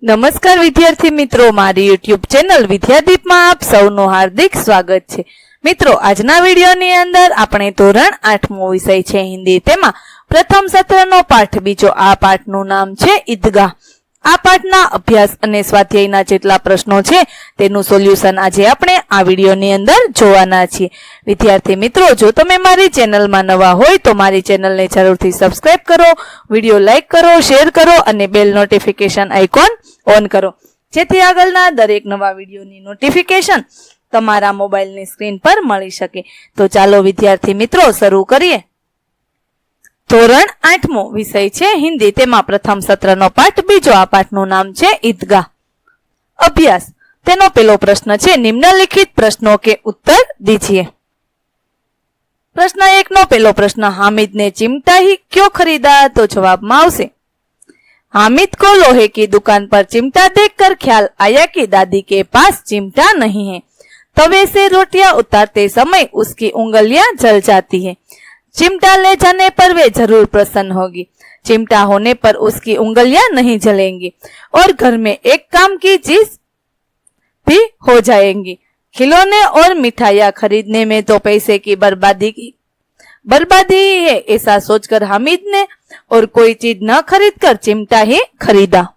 નમસ્કાર વિદ્યાર્થી મિત્રો, મારી યુટ્યુબ ચેનલ વિદ્યાદીપમાં આપ સૌનું હાર્દિક સ્વાગત છે। મિત્રો, આજના વિડીયોની અંદર આપણે ધોરણ 8મો વિષય છે હિન્દી, તેમાં પ્રથમ સત્રનો પાઠ બીજો। આ પાઠનું નામ છે ઈદગાહ। આ પાઠના અભ્યાસ અને સ્વાધ્યાયના જેટલા પ્રશ્નો છે તેનું સોલ્યુશન આજે આપણે આ વિડીયોની અંદર જોવાના છીએ। વિદ્યાર્થી મિત્રો, જો તમે મારી ચેનલમાં નવા હોય તો મારી ચેનલને જરૂરથી સબસ્ક્રાઇબ કરો, વિડીયો લાઈક કરો, શેર કરો અને બેલ નોટિફિકેશન આઇકોન ઓન કરો, જેથી આગળના દરેક નવા વિડીયોની નોટિફિકેશન તમારા મોબાઈલની સ્ક્રીન પર મળી શકે। તો ચાલો વિદ્યાર્થી મિત્રો શરૂ કરીએ। ધોરણ 8મો વિષય છે હિન્દી, તેમાં પ્રથમ સત્રનો પાઠ બીજો। આ પાઠનું નામ છે ઈદગાહ। અભ્યાસ, તેનો પહેલો પ્રશ્ન છે નિમ્નલિખિત પ્રશ્નો के उत्तर दीजिए। प्रश्न 1 નો પહેલો प्रश्न, हामिद ने चिमटा ही क्यों खरीदा? तो जवाब में आवशे हामिद को लोहे की दुकान पर चिमटा देखकर ख्याल आया कि दादी के पास चिमटा नहीं है। तवे से रोटियां उतारते समय उसकी उंगलियां जल जाती है। चिमटा ले जाने पर वे जरूर प्रसन्न होगी। चिमटा होने पर उसकी उंगलियां नहीं जलेंगी और घर में एक काम की चीज भी हो जाएंगी। खिलौने और मिठाइयां खरीदने में तो पैसे की बर्बादी ही है, ऐसा सोचकर हामिद ने और कोई चीज न खरीदकर चिमटा ही खरीदा।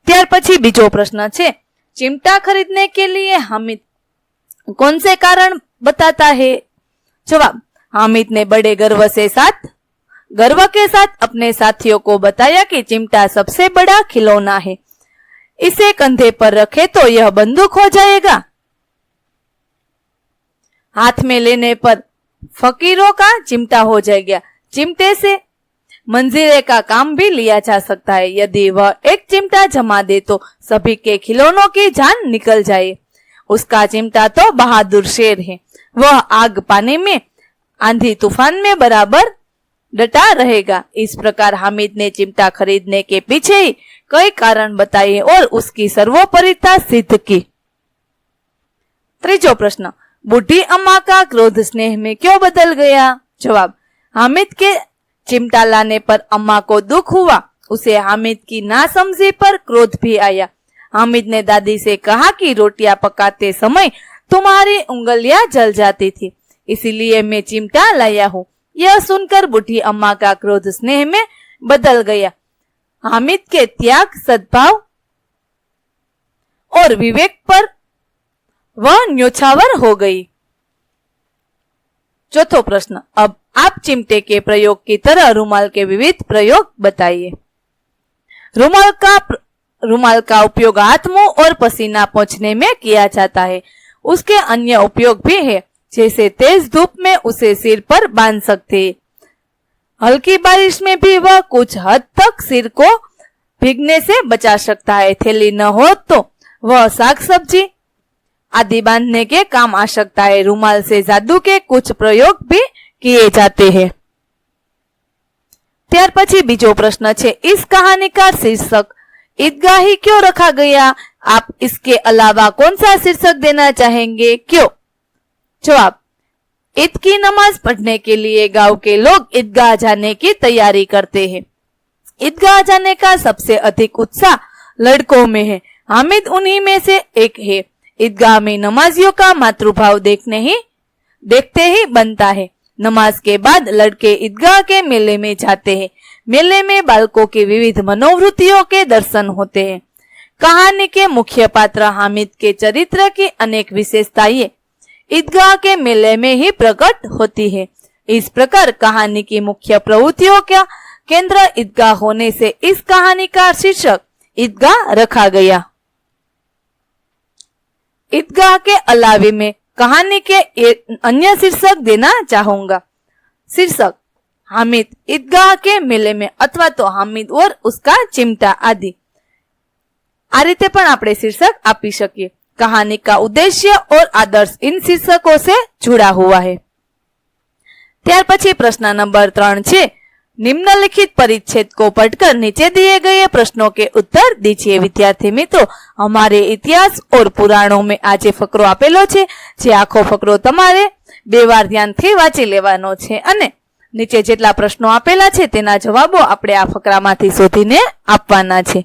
त्यार पछी बीजो प्रश्न छे, चिमटा खरीदने के लिए हामिद कौन से कारण बताता है? जवाब, हामिद ने बड़े गर्व के साथ अपने साथियों को बताया कि चिमटा सबसे बड़ा खिलौना है, इसे कंधे पर रखे तो यह बंदूक हो जाएगा। हाथ में लेने पर फकीरों का चिमटा हो जाएगा। चिमटे से मंजीरे का काम भी लिया जा सकता है। यदि वह एक चिमटा जमा दे तो सभी के खिलौनों की जान निकल जाए। उसका चिमटा तो बहादुर शेर है, वह आग पानी में, आंधी तूफान में बराबर डटा रहेगा। इस प्रकार हामिद ने चिमटा खरीदने के पीछे ही कई कारण बताए और उसकी सर्वोपरिता सिद्ध की। तीसरा प्रश्न, बूढ़ी अम्मा का क्रोध स्नेह में क्यों बदल गया? जवाब, हामिद के चिमटा लाने पर अम्मा को दुख हुआ। उसे हामिद की नासमझी पर क्रोध भी आया। हामिद ने दादी से कहा कि रोटियां पकाते समय तुम्हारी उंगलियां जल जाती थी, इसीलिए मैं चिमटा लाया हूँ। यह सुनकर बूढ़ी अम्मा का क्रोध स्नेह में बदल गया। हामिद के त्याग, सद्भाव और विवेक पर वह न्योछावर हो गई। चौथा प्रश्न, अब आप चिमटे के प्रयोग की तरह रुमाल के विविध प्रयोग बताइए। रुमाल का उपयोग हाथ, मुंह और पसीना पोंछने में किया जाता है। उसके अन्य उपयोग भी है, जैसे तेज धूप में उसे सिर पर बांध सकते हैं। हल्की बारिश में भी वह कुछ हद तक सिर को भीगने से बचा सकता है। थैली न हो तो वह साग सब्जी आदि बांधने के काम आ सकता है। रुमाल से जादू के कुछ प्रयोग भी किए जाते हैं। त्यार पछी बीजो प्रश्न छे, इस कहानी का शीर्षक ईदगाह ही क्यों रखा गया? आप इसके अलावा कौन सा शीर्षक देना चाहेंगे, क्यों? जवाब, ईद की नमाज पढ़ने के लिए गांव के लोग ईदगाह जाने की तैयारी करते हैं। ईदगाह जाने का सबसे अधिक उत्साह लड़कों में है। हामिद उन्हीं में से एक है। ईदगाह में नमाजियों का मातृभाव देखते ही बनता है। नमाज के बाद लड़के ईदगाह के मेले में जाते हैं। मेले में बालकों की विविध मनोवृत्तियों के दर्शन होते हैं। कहानी के मुख्य पात्र हामिद के चरित्र की अनेक विशेषताएं ईदगाह के मेले में ही प्रकट होती है। इस प्रकार कहानी की मुख्य प्रवृत्तियों का केंद्र ईदगाह होने से इस कहानी का शीर्षक ईदगाह रखा गया। ईदगाह के अलावे में कहानी के अन्य शीर्षक देना चाहूंगा। शीर्षक, हामिद ईदगाह के मेले में, अथवा तो हामिद और उसका चिमटा आदि। आ रीते पण आपणे शीर्षक आपी शकीए। कहानी का उद्देश्य और आदर्श इन शीर्षकों से जुड़ा हुआ है। त्यार पछी प्रश्न नंबर 3 छे, निम्नलिखित परिच्छेद को पढ़कर नीचे दिए गए प्रश्नों के उत्तर दीजिए। विद्यार्थी मित्रों, हमारे इतिहास और पुराणों में आज फकरो आपेलो छे, जे आखो फकरो तमारे 2 વાર ધ્યાનથી વાંચી લેવાનો છે અને નીચે જેટલા પ્રશ્નો આપેલા છે તેના જવાબો આપણે આ ફકરામાંથી શોધીને આપવાના છે।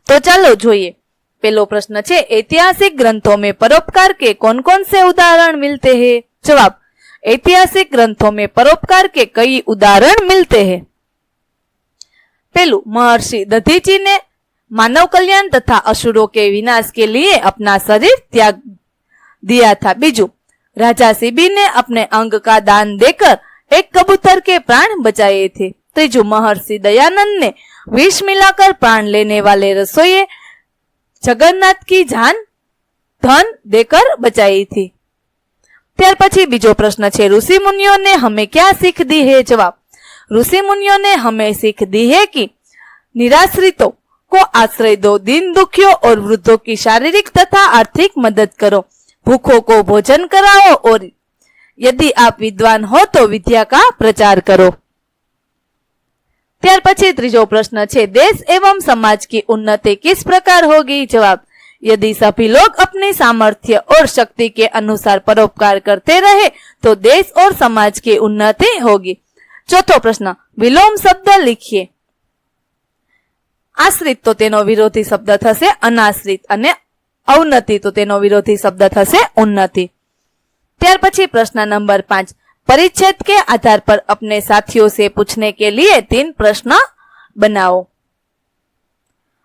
तो चलो જોઈએ। पहलो प्रश्न है, ऐतिहासिक ग्रंथों में परोपकार के कौन कौन से उदाहरण मिलते हैं? जवाब, ऐतिहासिक ग्रंथों में परोपकार के कई उदाहरण मिलते हैं। पहलू, महर्षि दधीची ने मानव कल्याण तथा असुरों के विनाश के लिए अपना शरीर त्याग दिया था। बीजू, राजा सिबी ने अपने अंग का दान देकर एक कबूतर के प्राण बचाए थे। तीजू, महर्षि दयानंद ने विष मिलाकर प्राण लेने वाले रसोइये जगन्नाथ की जान धन देकर बचाई थी। ત્યાર પછી બીજો પ્રશ્ન છે, ऋषि मुनियों ने हमें क्या सीख दी है? जवाब, ऋषि मुनियों ने हमें सीख दी है कि निराश्रितों को आश्रय दो, दीन दुखियों और वृद्धों की शारीरिक तथा आर्थिक मदद करो, भूखों को भोजन कराओ और यदि आप विद्वान हो तो विद्या का प्रचार करो। ત્યાર પછી ત્રીજો પ્રશ્ન છે, देश एवं समाज की उन्नति किस प्रकार होगी? जवाब, यदि सभी लोग अपनी सामर्थ्य और शक्ति के अनुसार परोपकार करते रहे तो देश और समाज की उन्नति होगी। चौथो प्रश्न, विलोम शब्द लिखिए। आश्रित तो तेनो विरोधी शब्द थશે अनाश्रित અને अवनति तो तेनो विरोधी शब्द थશે उन्नति। ત્યાર પછી પ્રશ્ન નંબર 5, परिच्छेद के आधार पर अपने साथियों से पूछने के लिए 3 प्रश्न बनाओ।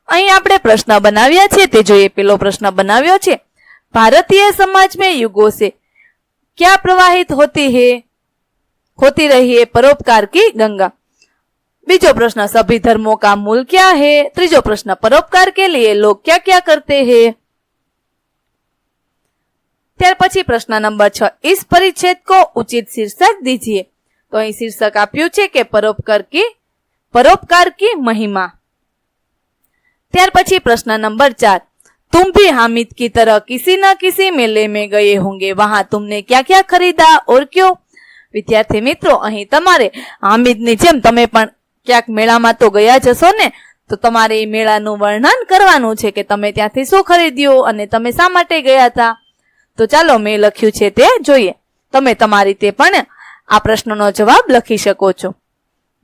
અહીં આપણે પ્રશ્ન બનાવ્યા છે તે જોઈએ। પેલો પ્રશ્ન બનાવ્યો છે, भारतीय समाज में युगों से क्या प्रवाहित होती रही है परोपकार की गंगा। बीजो प्रश्न, सभी धर्मों का मूल क्या है। तीजो प्रश्न, परोपकार के लिए लोग क्या क्या करते हैं। ત્યાર પછી પ્રશ્ન નંબર 6, इस परिच्छेद को उचित शीर्षक दीजिए। तो અહીં शीर्षक આપ્યું છે કે परोपकार की महिमा। ત્યાર પછી પ્રશ્ન નંબર 4, तुम भी हामिद की तरह किसी न किसी मेले में गए होंगे, वहां तुमने क्या क्या खरीदा और क्यों। વિદ્યાર્થી મિત્રો, અહીં તમારે હામિદની જેમ તમે પણ ક્યાંક મેળામાં તો ગયા જશો ને, તો તમારે એ મેળાનું વર્ણન કરવાનું છે કે તમે ત્યાંથી શું ખરીદ્યું અને તમે શા માટે ગયા હતા। તો ચાલો મેં લખ્યું છે તે જોઈએ। તમે તમારી રીતે પણ આ પ્રશ્નનો જવાબ લખી શકો છો।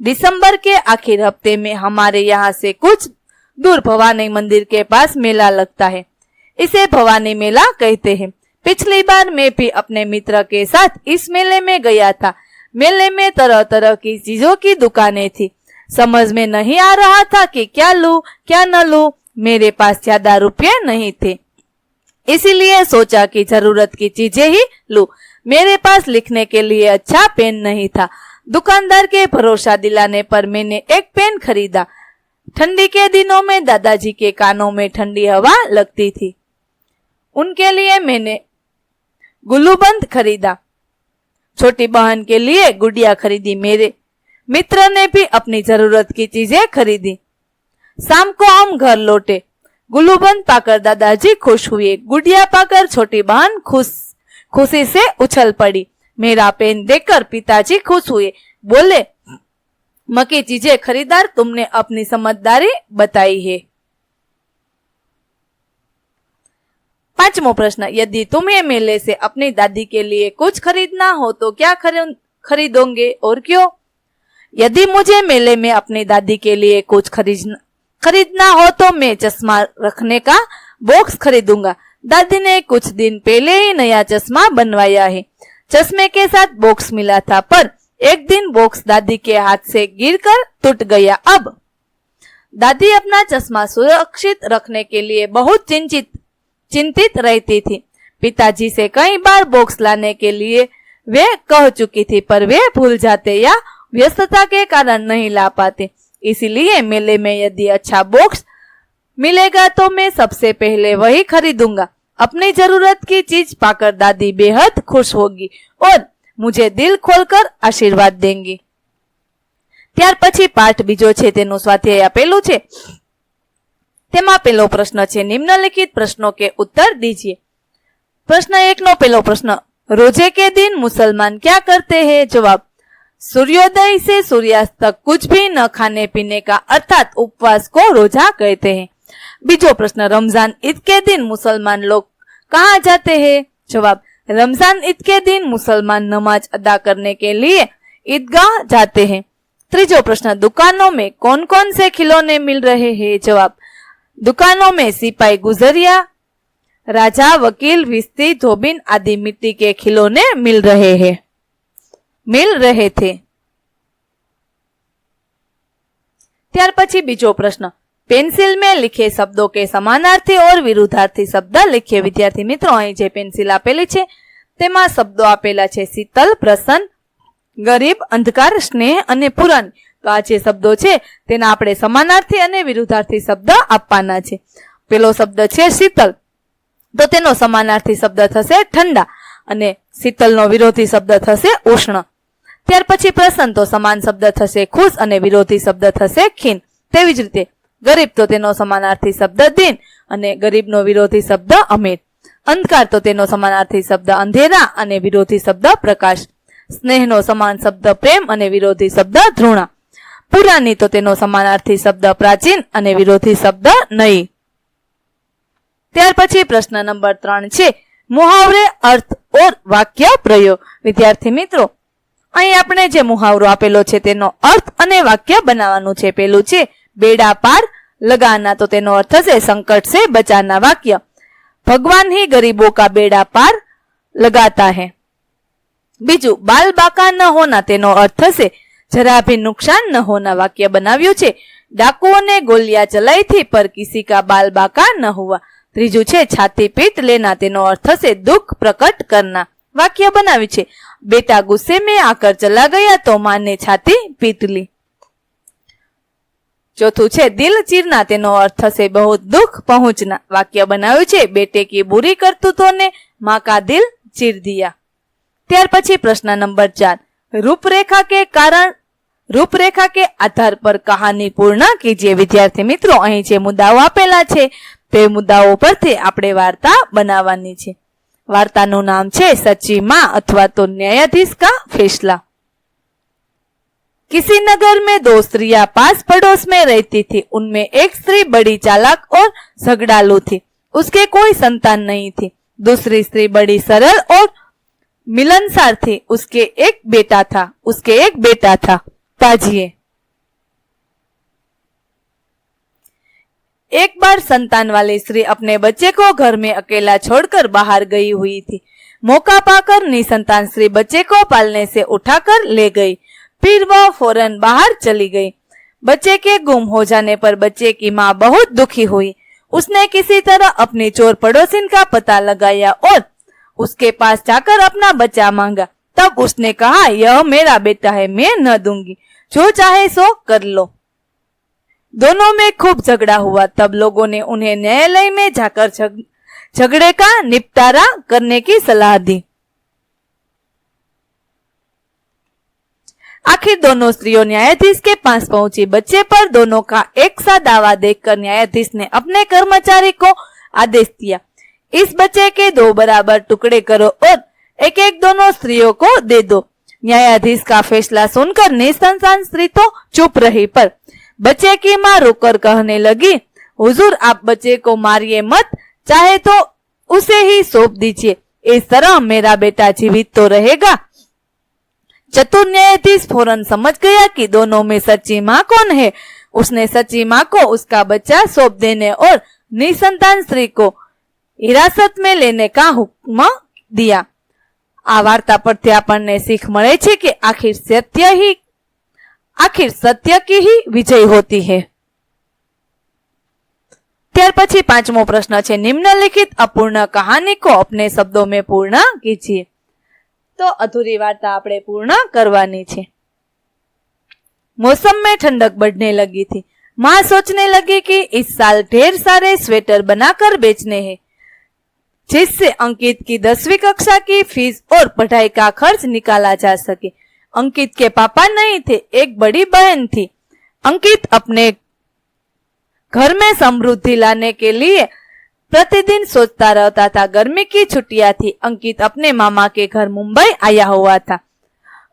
दिसंबर के आखिर हफ्ते में हमारे यहाँ से कुछ दूर भवानी मंदिर के पास मेला लगता है, इसे भवानी मेला कहते हैं। पिछली बार मैं भी अपने मित्र के साथ इस मेले में गया था। मेले में तरह तरह की चीजों की दुकानें थी। समझ में नहीं आ रहा था कि क्या लूं क्या न लूं। मेरे पास ज्यादा रुपये नहीं थे, इसीलिए सोचा कि जरूरत की चीजें ही लूं। मेरे पास लिखने के लिए अच्छा पेन नहीं था। दुकानदार के भरोसा दिलाने पर मैंने एक पेन खरीदा। ठंडी के दिनों में दादाजी के कानों में ठंडी हवा लगती थी, उनके लिए मैंने गुल्लूबंद खरीदा। छोटी बहन के लिए गुड़िया खरीदी। मेरे मित्र ने भी अपनी जरूरत की चीजें खरीदी। शाम को हम घर लौटे। गुल्लूबंद पाकर दादाजी खुश हुए, गुड़िया पाकर छोटी बहन खुशी से उछल पड़ी। मेरा पेन देखकर पिताजी खुश हुए, बोले, मकी चीजें खरीदार, तुमने अपनी समझदारी बताई है। 5मो प्रश्न, यदि तुम्हें मेले से अपनी दादी के लिए कुछ खरीदना हो तो क्या खरीदोगे और क्यों। यदि मुझे मेले में अपनी दादी के लिए कुछ खरीदना हो तो मैं चश्मा रखने का बॉक्स खरीदूंगा। दादी ने कुछ दिन पहले ही नया चश्मा बनवाया है। चश्मे के साथ बॉक्स मिला था, पर एक दिन बॉक्स दादी के हाथ से गिरकर टूट गया। अब दादी अपना चश्मा सुरक्षित रखने के लिए बहुत चिंतित रहती थी। पिताजी से कई बार बॉक्स लाने के लिए वे कह चुकी थी, पर वे भूल जाते या व्यस्तता के कारण नहीं ला पाते। इसीलिए मेले में यदि अच्छा बॉक्स मिलेगा तो मैं सबसे पहले वही खरीदूंगा। अपनी जरूरत की चीज पाकर दादी बेहद खुश होगी और मुझे दिल खोलकर आशीर्वाद देंगी। ત્યાર પછી પાઠ બીજો છે તેનું સ્વાધ્યાય આપેલું છે। તેમાં પહેલો પ્રશ્ન છે, નિમ્નલિખિત प्रश्नों के उत्तर दीजिए। प्रश्न 1 નો પહેલો प्रश्न, रोजे के दिन मुसलमान क्या करते हैं। जवाब, सूर्योदय से सूर्यास्त तक कुछ भी न खाने पीने का अर्थात उपवास को रोजा कहते हैं। बीजो प्रश्न, रमजान ईद के दिन मुसलमान लोग कहाँ जाते हैं। जवाब, रमजान ईद के दिन मुसलमान नमाज अदा करने के लिए ईदगाह जाते हैं। तीजो प्रश्न, दुकानों में कौन कौन से खिलौने मिल रहे हैं। जवाब, दुकानों में सिपाही गुजरिया, राजा, वकील, विस्ती, धोबिन आदि मिट्टी के खिलौने मिल रहे थे। ત્યાર પછી બીજો પ્રશ્ન, पेंसिल में लिखे शब्दों के समानार्थी और विरुद्धार्थी शब्द लिखिए। विद्यार्थी मित्रों, અહીં જે પેન્સિલ આપેલી છે તેમાં શબ્દો આપેલા છે શીતલ, પ્રસન્ન, ગરીબ, અંધકાર, સ્નેહ અને પુરાણ। તો આ જે શબ્દો છે તેના આપણે સમાનાર્થી અને વિરુદ્ધાર્થી શબ્દ આપવાના છે। પેલો શબ્દ છે શીતલ, તો તેનો સમાનાર્થી શબ્દ થશે ઠંડા અને શીતલનો વિરોધી શબ્દ થશે ઉષ્ણ। ત્યાર પછી પ્રસન્ન, તો સમાન શબ્દ થશે ખુશ અને વિરોધી શબ્દ થશે ખીન। તેવી જ રીતે ગરીબ, તો તેનો સમાનાર્થી શબ્દ દીન અને ગરીબનો વિરોધી શબ્દ અમીર। અંધકાર, તો તેનો સમાનાર્થી શબ્દ અંધેરા અને વિરોધી શબ્દ પ્રકાશ। સ્નેહનો સમાન શબ્દ પ્રેમ અને વિરોધી શબ્દ ધૃણા। પુરાની, તો તેનો સમાનાર્થી શબ્દ પ્રાચીન અને વિરોધી શબ્દ નઈ। ત્યાર પછી પ્રશ્ન નંબર 3 છે મુહાવરે, અર્થ ઓર વાક્ય પ્રયોગ। વિદ્યાર્થી મિત્રો, અહીં આપણે જે મુહાવરો આપેલો છે તેનો અર્થ અને વાક્ય બનાવવાનું છે। પેલું છે बेड़ा पार लगाना, तो तेनो अर्थ है संकट से बचाना। वाक्य, भगवान ही गरीबों का बेड़ा पार लगाता है। बीजू, बाल बाका न होना, तेनो अर्थ है जरा भी नुकसान न होना। वाक्य बनाव्યું છે डाकुओं ने गोलियां चलाई थी पर किसी का बाल बाका न हुआ। ત્રીજું છે छाती पीट लेना, तेनो अर्थ है दुख प्रकट करना। वाक्य बनाવ્યું છે बेटा गुस्से में आकर चला गया तो मां ने छाती पीट ली। चौथुं छे दिल चीरना, तेनो अर्थ से बहुत दुख पहुंचना। वाक्य बनाव्યું છે बेटे की बुरी करतूतों ने मां का दिल चीर दिया। ત્યાર પછી પ્રશ્ન નંબર 4, रूपरेखा के आधार पर कहानी पूर्ण कीजिए। विद्यार्थी मित्रों, અહીં જે મુદ્દાઓ આપેલા છે તે મુદ્દાઓ પરથી આપણે વાર્તા બનાવવાની છે। વાર્તાનું નામ છે સચ્ચી मां अथवा तो न्यायाधीश का फैसला। किसी नगर में 2 स्त्रियां पास पड़ोस में रहती थी। उनमें एक स्त्री बड़ी चालाक और झगड़ालू थी, उसके कोई संतान नहीं थी। दूसरी स्त्री बड़ी सरल और मिलनसार थी, उसके एक बेटा था। पाजिए, एक बार संतान वाली स्त्री अपने बच्चे को घर में अकेला छोड़कर बाहर गई हुई थी। मौका पाकर निसंतान स्त्री बच्चे को पालने से उठाकर ले गई, फिर वह फौरन बाहर चली गई। बच्चे के गुम हो जाने पर बच्चे की मां बहुत दुखी हुई। उसने किसी तरह अपनी चोर पड़ोसिन का पता लगाया और उसके पास जाकर अपना बच्चा मांगा। तब उसने कहा, यह मेरा बेटा है, मैं न दूंगी, जो चाहे सो कर लो। दोनों में खूब झगड़ा हुआ। तब लोगों ने उन्हें न्यायालय में जाकर झगड़े का निपटारा करने की सलाह दी। आखिर दोनों स्त्रियों न्यायाधीश के पास पहुंची। बच्चे पर दोनों का एक सा दावा देखकर न्यायाधीश ने अपने कर्मचारी को आदेश दिया, इस बच्चे के 2 बराबर टुकड़े करो और एक एक दोनों स्त्रियों को दे दो। न्यायाधीश का फैसला सुनकर निसंतान स्त्री तो चुप रही, पर बच्चे की मां रोकर कहने लगी, हुजूर आप बच्चे को मारिए मत, चाहे तो उसे ही सौंप दीजिए, इस तरह मेरा बेटा जीवित तो रहेगा। चतुर न्यायाधीश फौरन समझ गया कि दोनों में सच्ची मां कौन है। उसने सच्ची मां को उसका बच्चा सौंप देने और निसंतान स्त्री को हिरासत में लेने का हुक्म दिया। आ वार्ता परथी आपने सीख मळे छे कि आखिर सत्य की ही विजय होती है। ત્યાર પછી 5મો પ્રશ્ન છે निम्नलिखित अपूर्ण कहानी को अपने शब्दों में पूर्ण कीजिए। तो अधूरी वार्ता આપણે પૂર્ણ કરવાની છે। मौसम में ठंडक बढ़ने लगी थी। माँ सोचने लगी कि इस साल ढेर सारे स्वेटर बनाकर बेचने हैं, जिससे अंकित की 10वीं कक्षा की फीस और पढ़ाई का खर्च निकाला जा सके। अंकित के पापा नहीं थे, एक बड़ी बहन थी। अंकित अपने घर में समृद्धि लाने के लिए प्रतिदिन सोचता रहता था। गर्मी की छुट्टियां थी। अंकित अपने मामा के घर मुंबई आया हुआ था।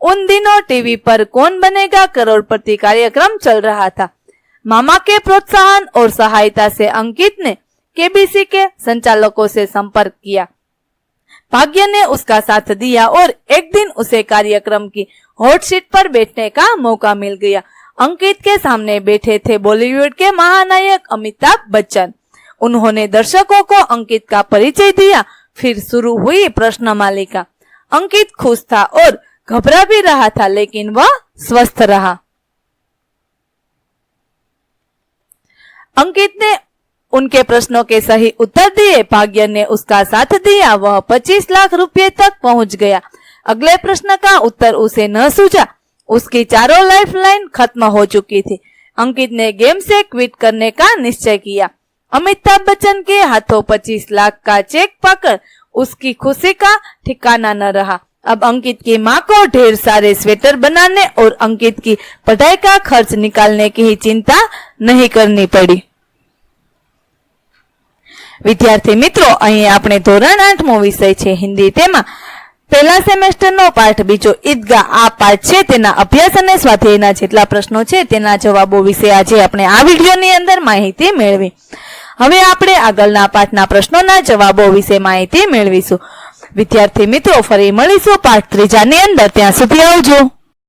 उन दिनों टीवी पर कौन बनेगा करोड़पति कार्यक्रम चल रहा था। मामा के प्रोत्साहन और सहायता से अंकित ने केबीसी के संचालकों से संपर्क किया। भाग्य ने उसका साथ दिया और एक दिन उसे कार्यक्रम की हॉट सीट पर बैठने का मौका मिल गया। अंकित के सामने बैठे थे बॉलीवुड के महानायक अमिताभ बच्चन। उन्होंने दर्शकों को अंकित का परिचय दिया। फिर शुरू हुई प्रश्न मालिका। अंकित खुश था और घबरा भी रहा था, लेकिन वह स्वस्थ रहा। अंकित ने उनके प्रश्नों के सही उत्तर दिए। भाग्य ने उसका साथ दिया। वह 25 लाख रुपए तक पहुंच गया। अगले प्रश्न का उत्तर उसे न सूझा। उसकी चारों लाइफलाइन खत्म हो चुकी थी। अंकित ने गेम से क्विट करने का निश्चय किया। अमिताभ बच्चन के हाथों 25 लाख का चेक पाकर उसकी खुशी का ठिकाना न रहा। अब अंकित की मां को ढेर सारे स्वेटर बनाने और अंकित की पढ़ाई का खर्च निकालने की ही चिंता नहीं करनी पड़ी। विद्यार्थी मित्रों, અહીં આપણે ધોરણ 8મો વિષય છે હિન્દી, તેમાં પહેલા સેમેસ્ટરનો પાઠ બીજો ઈદગાહ, આ પાઠ છે તેના અભ્યાસ અને સ્વાધ્યાયના જેટલા પ્રશ્નો છે તેના જવાબો વિશે આજે આપણે આ વિડિયોની અંદર માહિતી મેળવી। હવે આપણે આગળના પાઠના પ્રશ્નોના જવાબો વિશે માહિતી મેળવીશું। વિદ્યાર્થી મિત્રો, ફરી મળીશું પાઠ 3ની અંદર। ત્યાં સુધી આવજો।